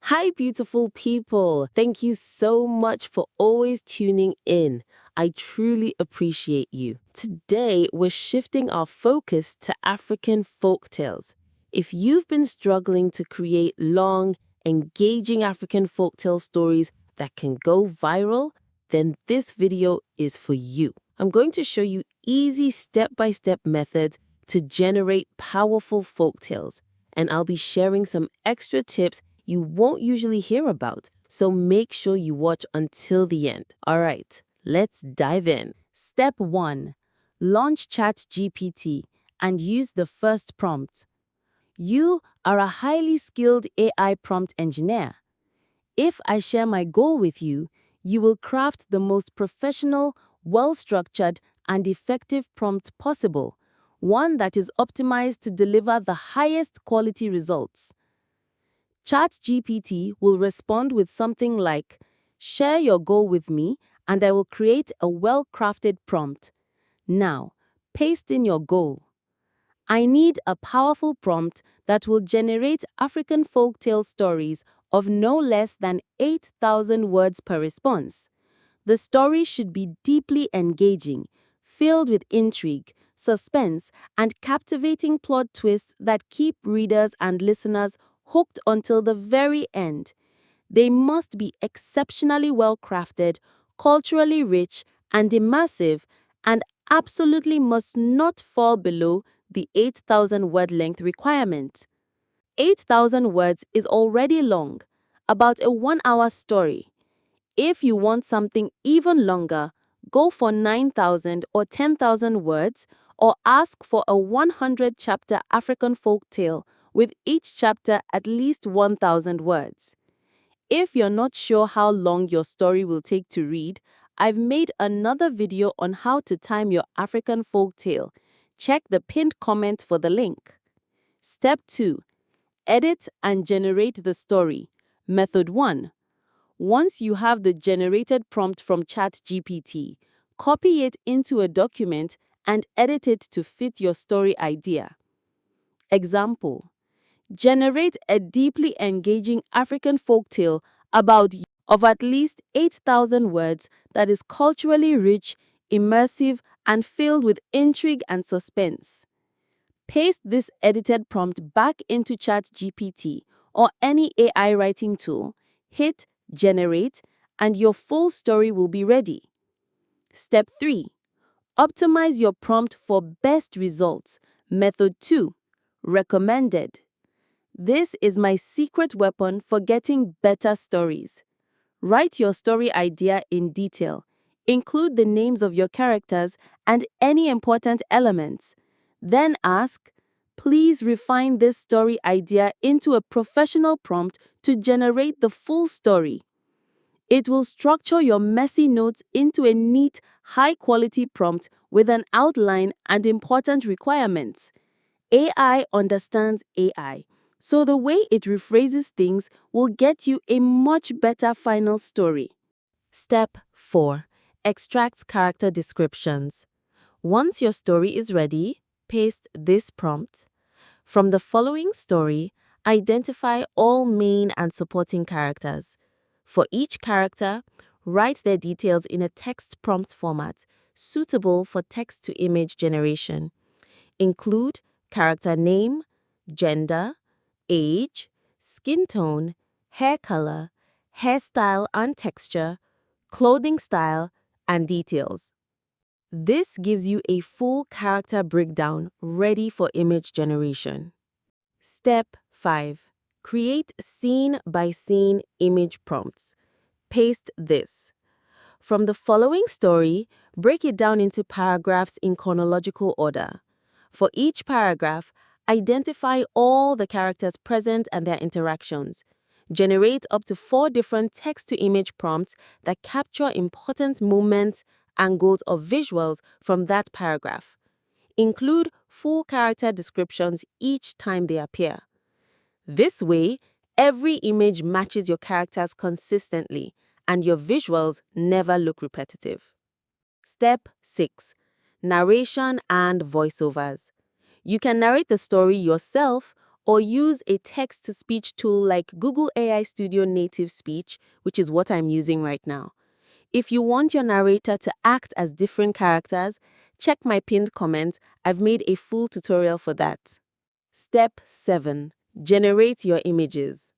Hi, beautiful people. Thank you so much for always tuning in. I truly appreciate you. Today, we're shifting our focus to African folktales. If you've been struggling to create long, engaging African folktale stories that can go viral, then this video is for you. I'm going to show you easy step-by-step methods to generate powerful folktales, and I'll be sharing some extra tips you won't usually hear about, so make sure you watch until the end. All right, let's dive in. Step 1. Launch ChatGPT and use the first prompt. You are a highly skilled AI prompt engineer. If I share my goal with you, you will craft the most professional, well-structured, and effective prompt possible, one that is optimized to deliver the highest quality results. ChatGPT will respond with something like, "Share your goal with me, and I will create a well-crafted prompt. Now, paste in your goal." I need a powerful prompt that will generate African folktale stories of no less than 8,000 words per response. The story should be deeply engaging, filled with intrigue, suspense, and captivating plot twists that keep readers and listeners hooked until the very end. They must be exceptionally well crafted, culturally rich, and immersive, and absolutely must not fall below the 8,000 word length requirement. 8,000 words is already long, about a 1 hour story. If you want something even longer, go for 9,000 or 10,000 words, or ask for a 100-chapter African folktale with each chapter at least 1,000 words. If you're not sure how long your story will take to read, I've made another video on how to time your African folktale. Check the pinned comment for the link. Step 2. Edit and generate the story. Method 1. Once you have the generated prompt from ChatGPT, copy it into a document and edit it to fit your story idea. Example: generate a deeply engaging African folktale of at least 8,000 words that is culturally rich, immersive, and filled with intrigue and suspense. Paste this edited prompt back into ChatGPT or any AI writing tool, hit generate, and your full story will be ready. Step 3. Optimize your prompt for best results. Method 2. Recommended. This is my secret weapon for getting better stories. Write your story idea in detail. Include the names of your characters and any important elements. Then ask, "Please refine this story idea into a professional prompt to generate the full story." It will structure your messy notes into a neat, high-quality prompt with an outline and important requirements. AI understands AI, so the way it rephrases things will get you a much better final story. Step 4. Extract character descriptions. Once your story is ready, paste this prompt. From the following story, identify all main and supporting characters. For each character, write their details in a text prompt format suitable for text-to-image generation. Include character name, gender, age, skin tone, hair color, hairstyle and texture, clothing style, and details. This gives you a full character breakdown ready for image generation. Step 5. Create scene-by-scene image prompts. Paste this. From the following story, break it down into paragraphs in chronological order. For each paragraph, identify all the characters present and their interactions. Generate up to 4 different text-to-image prompts that capture important moments, angles, or visuals from that paragraph. Include full character descriptions each time they appear. This way, every image matches your characters consistently, and your visuals never look repetitive. Step 6. Narration and voiceovers. You can narrate the story yourself or use a text-to-speech tool like Google AI Studio Native Speech, which is what I'm using right now. If you want your narrator to act as different characters, check my pinned comment. I've made a full tutorial for that. Step 7. Generate your images.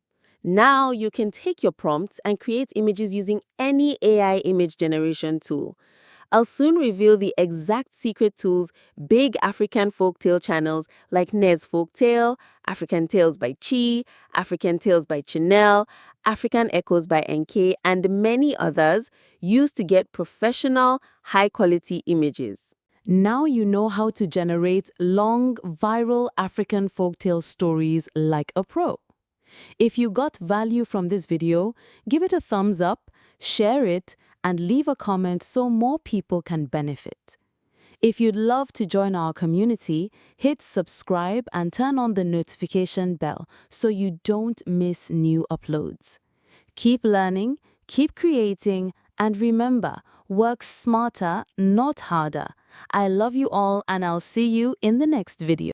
Now you can take your prompts and create images using any AI image generation tool. I'll soon reveal the exact secret tools big African folktale channels like Nez Folktale, African Tales by Chi, African Tales by Chanel, African Echoes by NK, and many others use to get professional, high-quality images. Now you know how to generate long, viral African folktale stories like a pro. If you got value from this video, give it a thumbs up, share it, and leave a comment so more people can benefit. If you'd love to join our community, hit subscribe and turn on the notification bell so you don't miss new uploads. Keep learning, keep creating, and remember, work smarter, not harder. I love you all, and I'll see you in the next video.